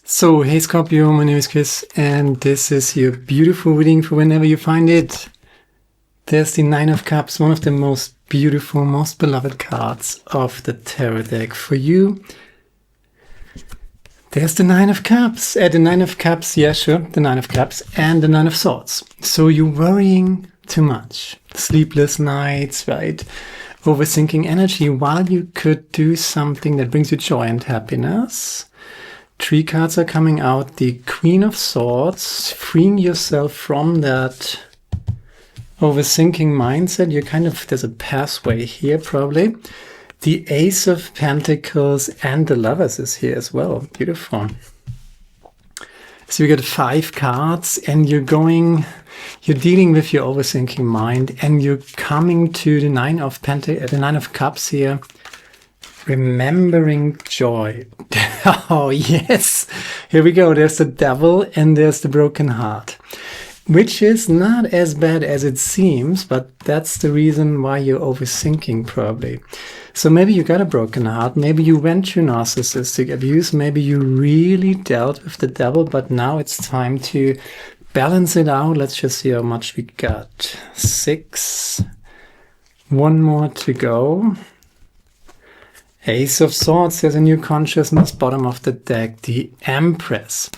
So, hey Scorpio, my name is Chris, and this is your beautiful reading for whenever you find it. There's the Nine of Cups, one of the most beautiful, most beloved cards of the tarot deck for you. There's the Nine of Cups. The Nine of Cups, yeah, sure, the Nine of Cups, and the Nine of Swords. So you're worrying too much. Sleepless nights, right? Overthinking energy, while you could do something that brings you joy and happiness. Three cards are coming out. The Queen of Swords, freeing yourself from that overthinking mindset. You're there's a pathway here probably. The Ace of Pentacles and the Lovers is here as well. Beautiful. So you get 5 cards and you're dealing with your overthinking mind, and you're coming to the Nine of Cups here. Remembering joy. Oh, yes. Here we go. There's the Devil and there's the broken heart, which is not as bad as it seems, but that's the reason why you're overthinking probably. So maybe you got a broken heart. Maybe you went through narcissistic abuse. Maybe you really dealt with the devil, but now it's time to balance it out. Let's just see how much we got. 6. One more to go. Ace of Swords, there's a new consciousness. Bottom of the deck, the Empress.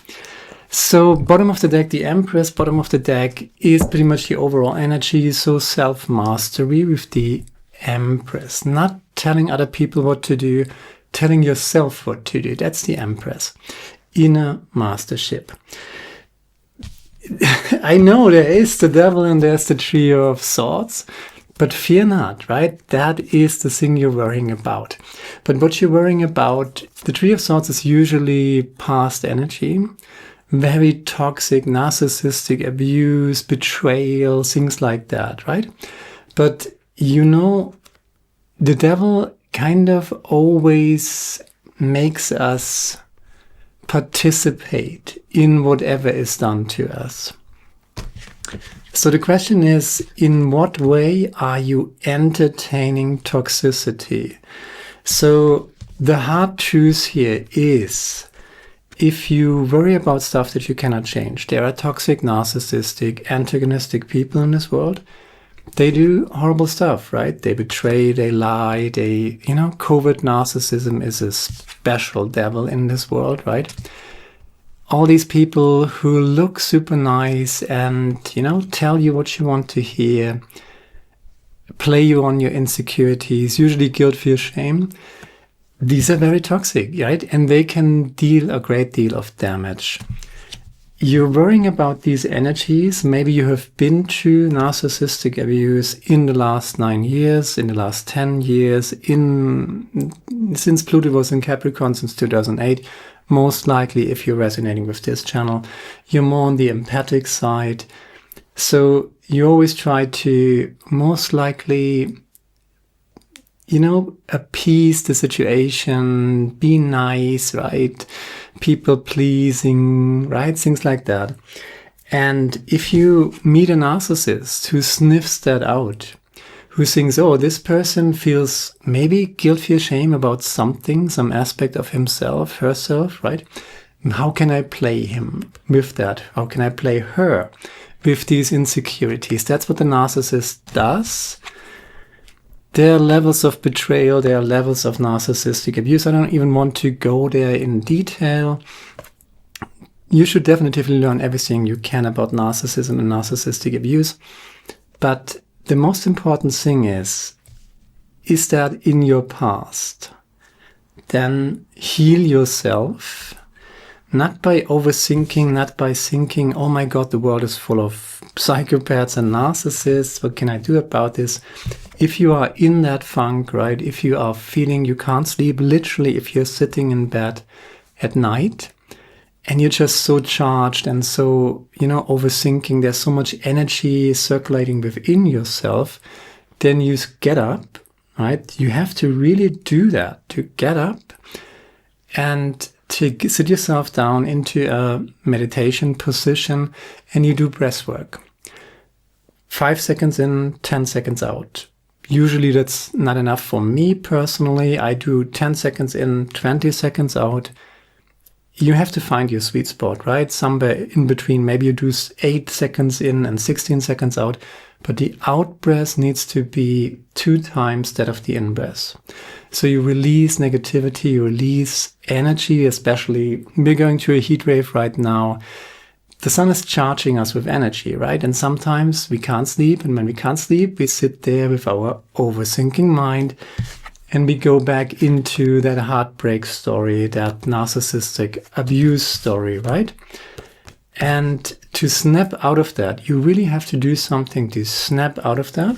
So bottom of the deck, the Empress. Bottom of the deck is pretty much the overall energy. So self-mastery with the Empress. Not telling other people what to do, telling yourself what to do. That's the Empress. Inner mastership. I know there is the Devil and there's the Trio of Swords. But fear not, right? That is the thing you're worrying about. But what you're worrying about, the Three of Swords is usually past energy, very toxic, narcissistic abuse, betrayal, things like that, right? But the devil always makes us participate in whatever is done to us. So the question is, in what way are you entertaining toxicity? So the hard truth here is, if you worry about stuff that you cannot change, there are toxic, narcissistic, antagonistic people in this world. They do horrible stuff, right? They betray, they lie, covert narcissism is a special devil in this world, right? All these people who look super nice and, tell you what you want to hear, play you on your insecurities, usually guilt, fear, shame. These are very toxic, right? And they can deal a great deal of damage. You're worrying about these energies. Maybe you have been through narcissistic abuse in the last 9 years, in the last 10 years, since Pluto was in Capricorn since 2008. Most likely, if you're resonating with this channel, you're more on the empathic side. So you always try to most likely, appease the situation, be nice, right? People pleasing, right? Things like that. And if you meet a narcissist who sniffs that out, who thinks, oh, this person feels maybe guilt, fear, shame about something, some aspect of himself, herself, right? How can I play him with that? How can I play her with these insecurities? That's what the narcissist does. There are levels of betrayal, there are levels of narcissistic abuse. I don't even want to go there in detail. You should definitely learn everything you can about narcissism and narcissistic abuse. But the most important thing is that in your past, then heal yourself, not by overthinking, not by thinking, oh my God, the world is full of psychopaths and narcissists. What can I do about this? If you are in that funk, right? If you are feeling you can't sleep, literally, if you're sitting in bed at night, and you're just so charged and so, overthinking, there's so much energy circulating within yourself, then you get up, right? You have to really do that, to get up and to sit yourself down into a meditation position, and you do breath work. 5 seconds in, 10 seconds out. Usually that's not enough for me personally. I do 10 seconds in, 20 seconds out. you have to find your sweet spot, right? Somewhere in between. Maybe you do 8 seconds in and 16 seconds out, but the out breath needs to be 2 times that of the in breath. So you release negativity, you release energy, especially we're going through a heat wave right now. The sun is charging us with energy, right? And sometimes we can't sleep. And when we can't sleep, we sit there with our overthinking mind and we go back into that heartbreak story, that narcissistic abuse story, right? And to snap out of that, you really have to do something to snap out of that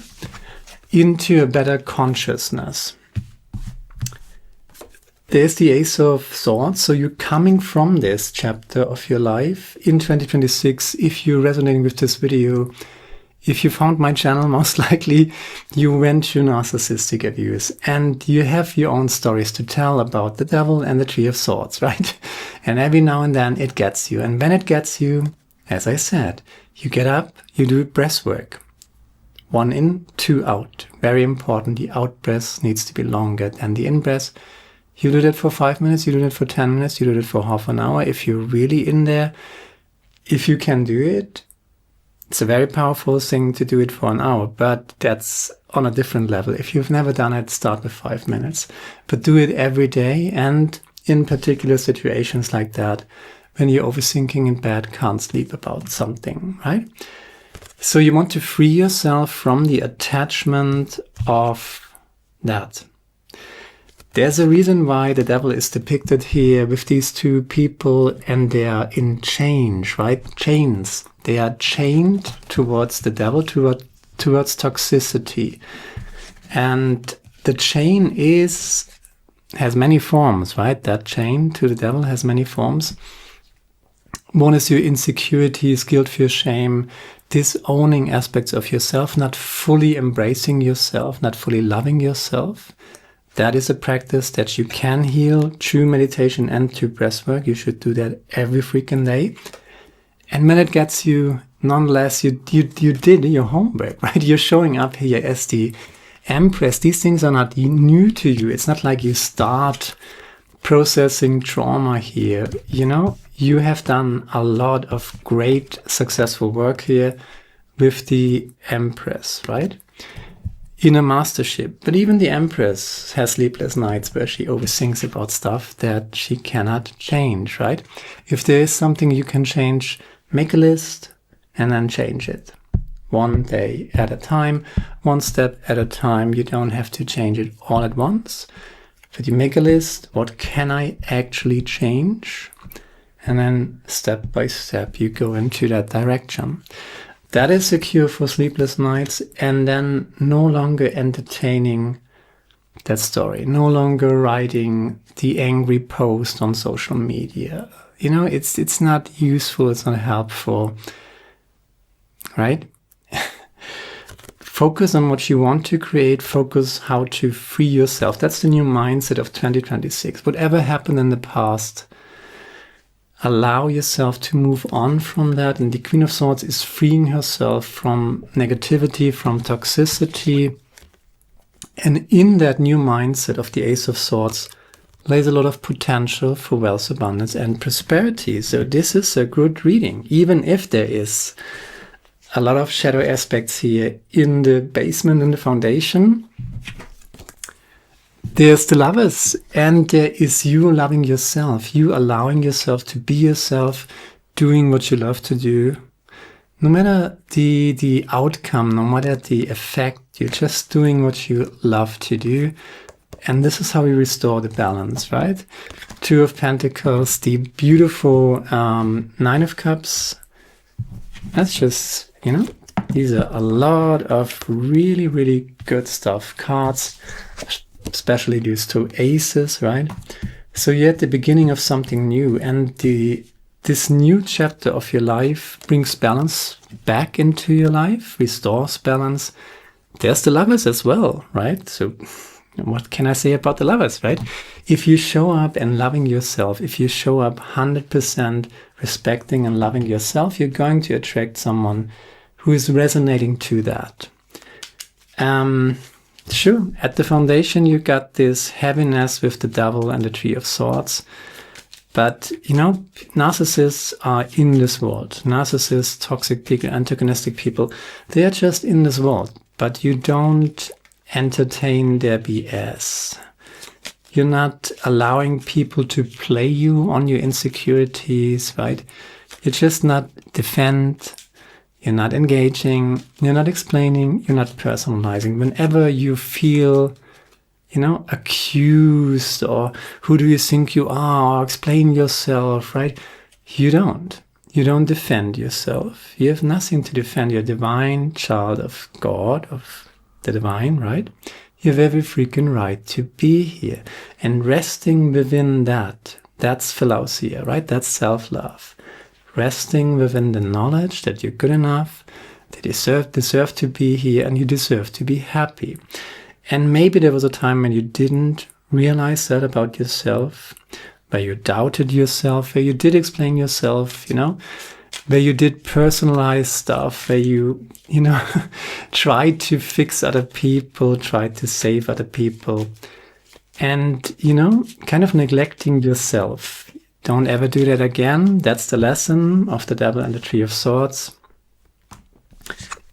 into a better consciousness. There's the Ace of Swords. So you're coming from this chapter of your life in 2026. If you're resonating with this video, if you found my channel, most likely you went through narcissistic abuse and you have your own stories to tell about the Devil and the Three of Swords, right? And every now and then it gets you. And when it gets you, as I said, you get up, you do breath work. 1 in, 2 out. Very important. The out breath needs to be longer than the in breath. You do that for 5 minutes, you do that for 10 minutes, you do that for half an hour. If you're really in there, if you can do it, it's a very powerful thing to do it for an hour, but that's on a different level. If you've never done it, start with 5 minutes. But do it every day and in particular situations like that, when you're overthinking in bed, can't sleep about something, right? So you want to free yourself from the attachment of that. There's a reason why the Devil is depicted here with these 2 people and they are in chains, right? Chains. They are chained towards the Devil, towards toxicity. And the chain has many forms, right? That chain to the Devil has many forms. One is your insecurities, guilt, fear, shame, disowning aspects of yourself, not fully embracing yourself, not fully loving yourself. That is a practice that you can heal through meditation and through breathwork. You should do that every freaking day. And when it gets you, nonetheless, you did your homework, right? You're showing up here as the Empress. These things are not new to you. It's not like you start processing trauma here. You know, you have done a lot of great, successful work here with the Empress, right? In a mastership. But even the Empress has sleepless nights where she overthinks about stuff that she cannot change, right? If there is something you can change, make a list and then change it. 1 day at a time, 1 step at a time. You don't have to change it all at once. But you make a list, what can I actually change? And then step by step you go into that direction. That is a cure for sleepless nights, and then no longer entertaining that story, no longer writing the angry post on social media. You know, it's not useful, it's not helpful, right? Focus on what you want to create, focus how to free yourself. That's the new mindset of 2026. Whatever happened in the past, allow yourself to move on from that. And the Queen of Swords is freeing herself from negativity, from toxicity. And in that new mindset of the Ace of Swords lays a lot of potential for wealth, abundance, and prosperity. So this is a good reading, even if there is a lot of shadow aspects here in the basement, in the foundation. There's the Lovers, and there is you loving yourself, you allowing yourself to be yourself, doing what you love to do. No matter the outcome, no matter the effect, you're just doing what you love to do. And this is how we restore the balance, right? 2 of Pentacles, the beautiful 9 of Cups. That's just, you know, these are a lot of really, really good stuff. Cards, especially these 2 aces, right? So you're at the beginning of something new, and this new chapter of your life brings balance back into your life, restores balance. There's the Lovers as well, right? So what can I say about the Lovers, right? If you show up and loving yourself, if you show up 100% respecting and loving yourself, you're going to attract someone who is resonating to that. Sure, at the foundation you got this heaviness with the Devil and the Three of Swords. But, narcissists are in this world. Narcissists, toxic people, antagonistic people, they are just in this world. But you don't entertain their BS. You're not allowing people to play you on your insecurities, right? You're just not defend. You're not engaging. You're not explaining. You're not personalizing. Whenever you feel accused, or who do you think you are, or explain yourself, right? You don't defend yourself. You have nothing to defend. You're a divine child of God, of the divine, right? You have every freaking right to be here. And resting within that's Philautia, right? That's self-love. Resting within the knowledge that you're good enough, that you deserve to be here, and you deserve to be happy. And maybe there was a time when you didn't realize that about yourself, where you doubted yourself, where you did explain yourself, where you did personalize stuff, where you, tried to fix other people, tried to save other people, and, kind of neglecting yourself. Don't ever do that again. That's the lesson of the Devil and the Three of Swords.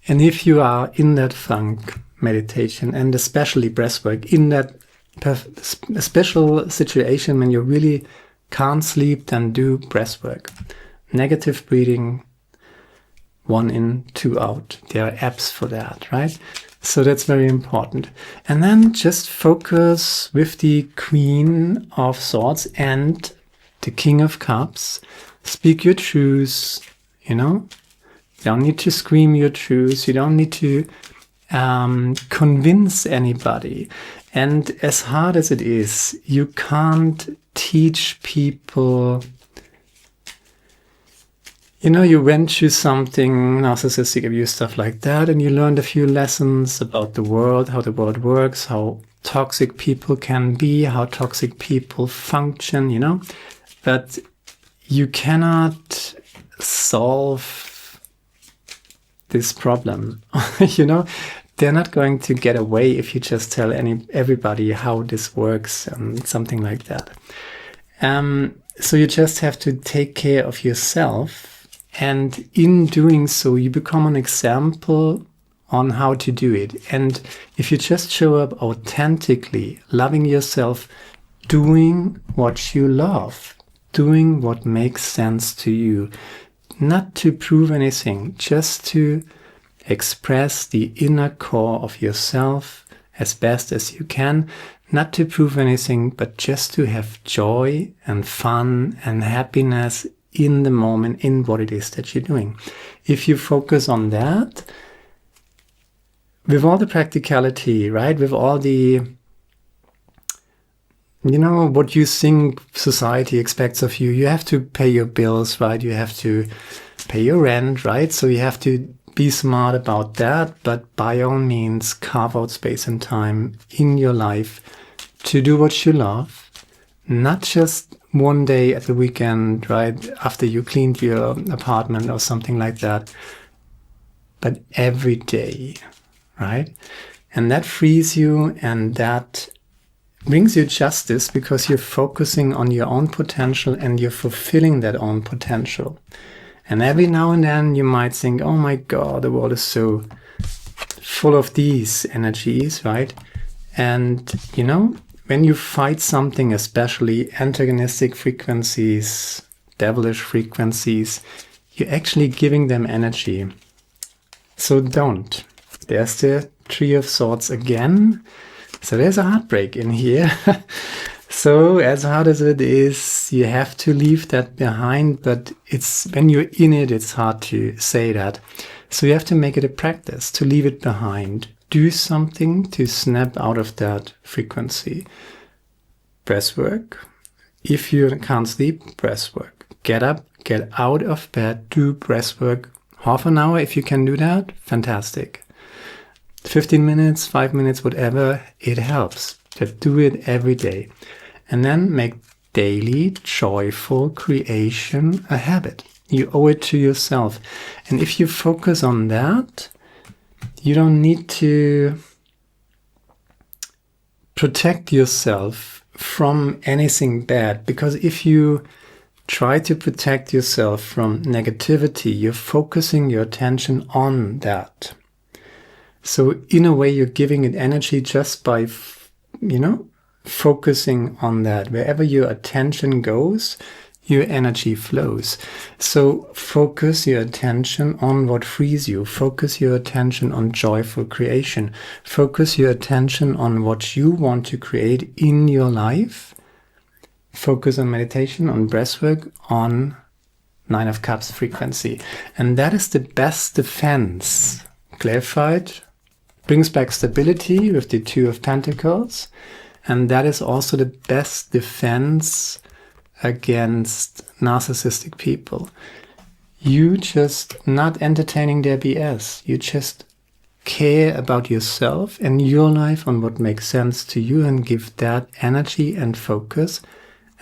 And if you are in that funk, meditation, and especially breathwork, in that special situation when you really can't sleep, then do breathwork. Negative breathing, 1 in, 2 out. There are apps for that, right? So that's very important. And then just focus with the Queen of Swords and the King of Cups. Speak your truths, You don't need to scream your truths. You don't need to convince anybody. And as hard as it is, you can't teach people. You went through something, narcissistic abuse, stuff like that, and you learned a few lessons about the world, how the world works, how toxic people can be, how toxic people function, But you cannot solve this problem, They're not going to get away if you just tell everybody how this works and something like that. So you just have to take care of yourself. And in doing so, you become an example on how to do it. And if you just show up authentically, loving yourself, doing what you love, doing what makes sense to you, not to prove anything, just to express the inner core of yourself as best as you can, not to prove anything, but just to have joy and fun and happiness in the moment, in what it is that you're doing. If you focus on that, with all the practicality, right, with all the, what you think society expects of you, you have to pay your bills, right, you have to pay your rent, right, so you have to be smart about that, but by all means, carve out space and time in your life to do what you love, not just one day at the weekend, right, after you cleaned your apartment or something like that, but every day, right? And that frees you, and that brings you justice because you're focusing on your own potential and you're fulfilling that own potential. And every now and then you might think, oh my God, the world is so full of these energies, right? And, when you fight something, especially antagonistic frequencies, devilish frequencies, you're actually giving them energy. So don't. There's the Three of Swords again. So there's a heartbreak in here. So as hard as it is, you have to leave that behind, but it's when you're in it, it's hard to say that. So you have to make it a practice to leave it behind. Do something to snap out of that frequency. Breathwork. If you can't sleep, breathwork. Get up, get out of bed, do breathwork. Half an hour, if you can do that, fantastic. 15 minutes, 5 minutes, whatever, it helps. Just do it every day. And then make daily joyful creation a habit. You owe it to yourself. And if you focus on that, you don't need to protect yourself from anything bad. Because if you Try to protect yourself from negativity. You're focusing your attention on that. So in a way, you're giving it energy just by, focusing on that. Wherever your attention goes, your energy flows. So focus your attention on what frees you. Focus your attention on joyful creation. Focus your attention on what you want to create in your life. Focus on meditation, on breathwork, on 9 of Cups frequency. And that is the best defense. Clarified, brings back stability with the 2 of Pentacles. And that is also the best defense against narcissistic people. You just not entertaining their BS. You just care about yourself and your life, on what makes sense to you, and give that energy and focus,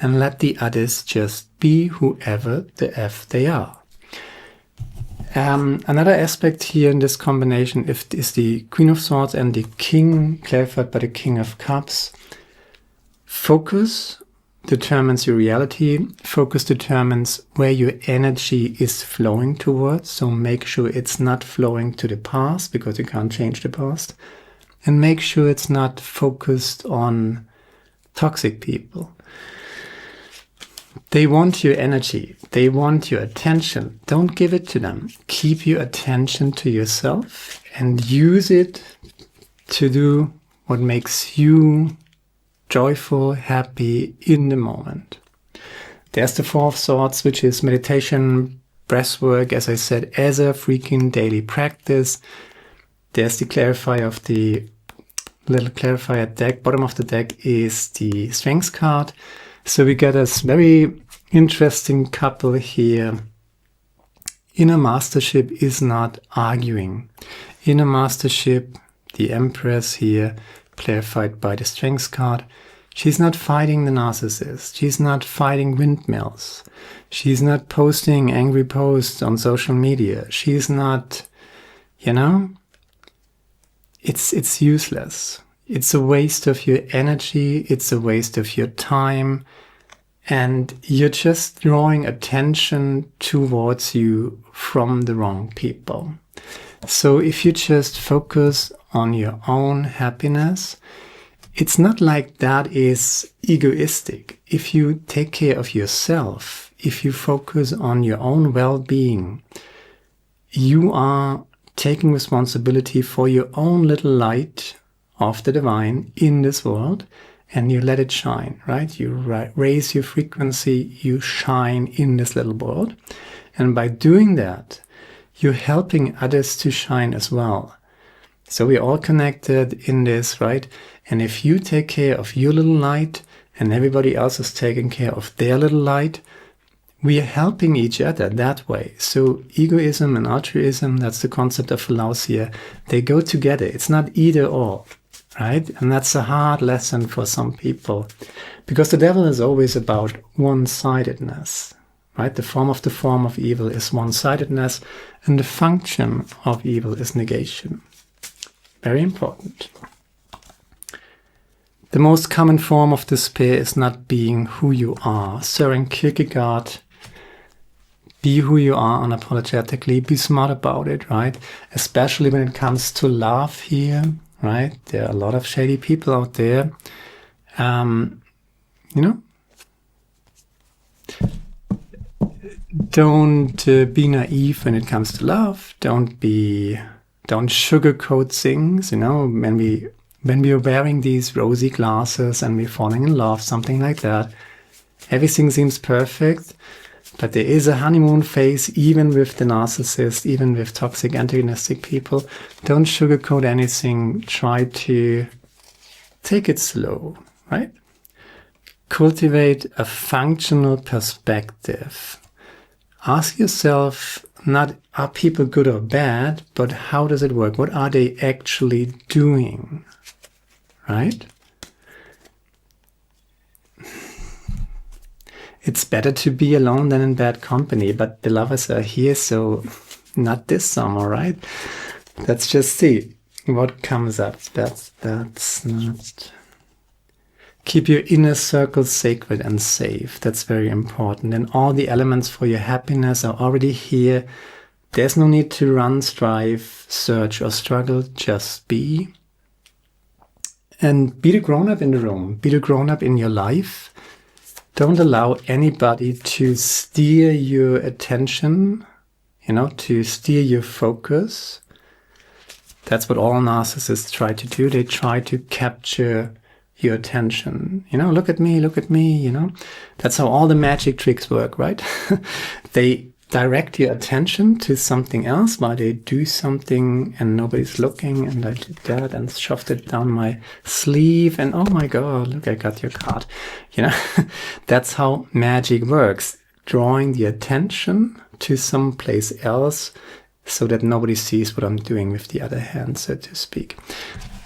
and let the others just be whoever the F they are. Another aspect here in this combination is the Queen of Swords and the King, clarified by the King of Cups. Focus determines your reality. Focus determines where your energy is flowing towards. So make sure it's not flowing to the past, because you can't change the past. And make sure it's not focused on toxic people. They want your energy. They want your attention. Don't give it to them. Keep your attention to yourself and use it to do what makes you joyful, happy in the moment. There's the 4 of Swords, which is meditation, breathwork, as I said, as a freaking daily practice. There's the clarifier of the little clarifier deck. Bottom of the deck is the Strength card. So we get a very interesting couple here. Inner mastership is not arguing. Inner mastership, the Empress here, clarified by the Strength card. She's not fighting the narcissist. She's not fighting windmills. She's not posting angry posts on social media. She's not, it's useless. It's a waste of your energy. It's a waste of your time. And you're just drawing attention towards you from the wrong people. So if you just focus on your own happiness, it's not like that is egoistic. If you take care of yourself, if you focus on your own well-being, you are taking responsibility for your own little light of the divine in this world, and you let it shine, right? You raise your frequency, you shine in this little world. And by doing that, you're helping others to shine as well. So we're all connected in this, right? And if you take care of your little light and everybody else is taking care of their little light, we are helping each other that way. So egoism and altruism, that's the concept of Philautia, they go together. It's not either or, right? And that's a hard lesson for some people, because the devil is always about one-sidedness, right? The form of evil is one-sidedness, and the function of evil is negation. Very important. The most common form of despair is not being who you are. Søren Kierkegaard, be who you are unapologetically, be smart about it, right? Especially when it comes to love here, right? There are a lot of shady people out there. Don't be naive when it comes to love. Don't sugarcoat things, when we are wearing these rosy glasses and we're falling in love, something like that. Everything seems perfect, but there is a honeymoon phase, even with the narcissist, even with toxic, antagonistic people. Don't sugarcoat anything. Try to take it slow, right? Cultivate a functional perspective. Ask yourself, not are people good or bad, but how does it work? What are they actually doing? Right? It's better to be alone than in bad company, but the lovers are here, so not this summer, right? Let's just see what comes up. That's not... Keep your inner circle sacred and safe. That's very important. And all the elements for your happiness are already here. There's no need to run, strive, search, or struggle. Just be. And be the grown-up in the room. Be the grown-up in your life. Don't allow anybody to steer your attention, to steer your focus. That's what all narcissists try to do. They try to capture your attention. Look at me, That's how all the magic tricks work, right? They direct your attention to something else while they do something and nobody's looking, and I did that and shoved it down my sleeve and oh my god, look, I got your card. That's how magic works. Drawing the attention to someplace else so that nobody sees what I'm doing with the other hand, so to speak.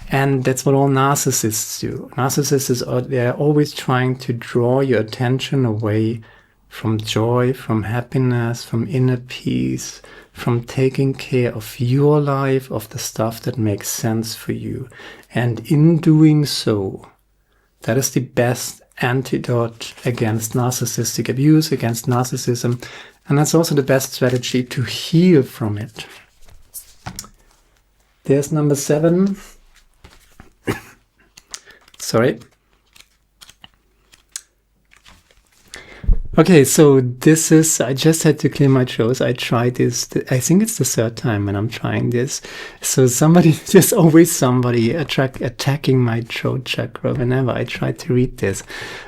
And that's what all narcissists do. Narcissists, they're always trying to draw your attention away from joy, from happiness, from inner peace, from taking care of your life, of the stuff that makes sense for you. And in doing so, that is the best antidote against narcissistic abuse, against narcissism. And that's also the best strategy to heal from it. There's number 7. Sorry. Okay, so this is, I just had to clear my throat. I tried this, I think it's the 3rd time when I'm trying this. So there's always somebody attacking my throat chakra whenever I try to read this.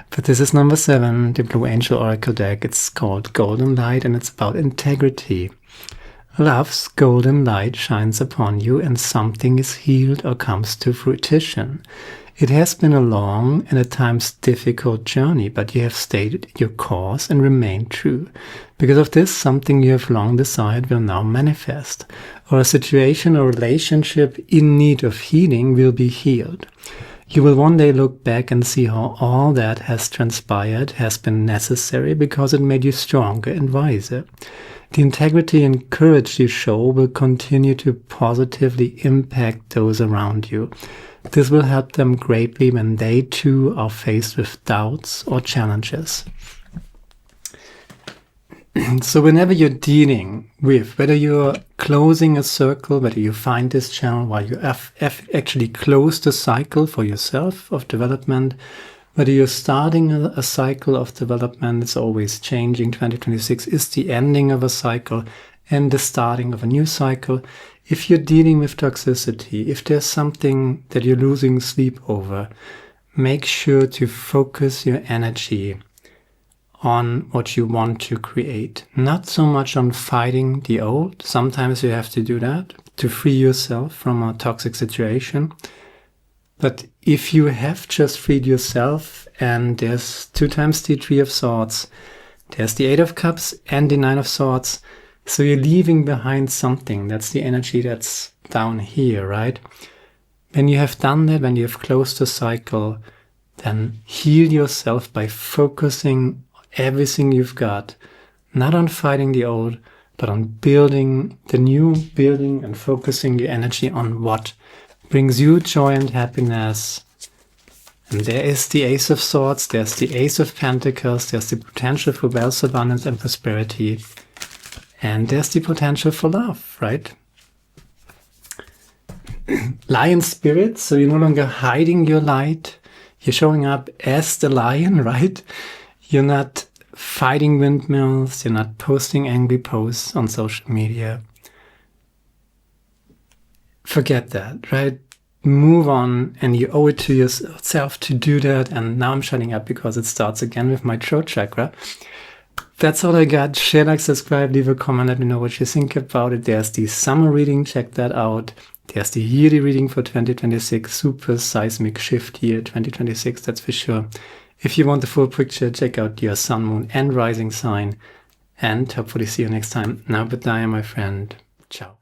But this is number 7, the Blue Angel Oracle deck. It's called Golden Light and it's about integrity. Love's golden light shines upon you and something is healed or comes to fruition. It has been a long and at times difficult journey, but you have stated your course and remained true. Because of this, something you have long desired will now manifest, or a situation or relationship in need of healing will be healed. You will one day look back and see how all that has transpired has been necessary because it made you stronger and wiser. The integrity and courage you show will continue to positively impact those around you. This will help them greatly when they too are faced with doubts or challenges. So whenever you're dealing with, whether you're closing a circle, whether you find this channel while you have actually closed a cycle for yourself of development, whether you're starting a cycle of development, it's always changing. 2026 is the ending of a cycle and the starting of a new cycle. If you're dealing with toxicity, if there's something that you're losing sleep over, make sure to focus your energy on what you want to create. Not so much on fighting the old. Sometimes you have to do that to free yourself from a toxic situation. But if you have just freed yourself, and there's 2 times the 3 of Swords, there's the 8 of Cups and the 9 of Swords, so you're leaving behind something. That's the energy that's down here, right? When you have done that, when you have closed the cycle, then heal yourself by focusing everything you've got, not on fighting the old, but on building the new, building and focusing your energy on what brings you joy and happiness. And there is the Ace of Swords, there's the Ace of Pentacles, there's the potential for wealth, abundance and prosperity. And there's the potential for love, right? Lion spirit, so you're no longer hiding your light. You're showing up as the lion, right? You're not fighting windmills. You're not posting angry posts on social media. Forget that, right? Move on, and you owe it to yourself to do that. And now I'm shutting up because it starts again with my throat chakra. That's all I got. Share, like, subscribe, leave a comment, let me know what you think about it. There's the summer reading, check that out. There's the yearly reading for 2026, super seismic shift year 2026, that's for sure. If you want the full picture, check out your sun, moon and rising sign. And hopefully see you next time. Now goodbye, my friend. Ciao.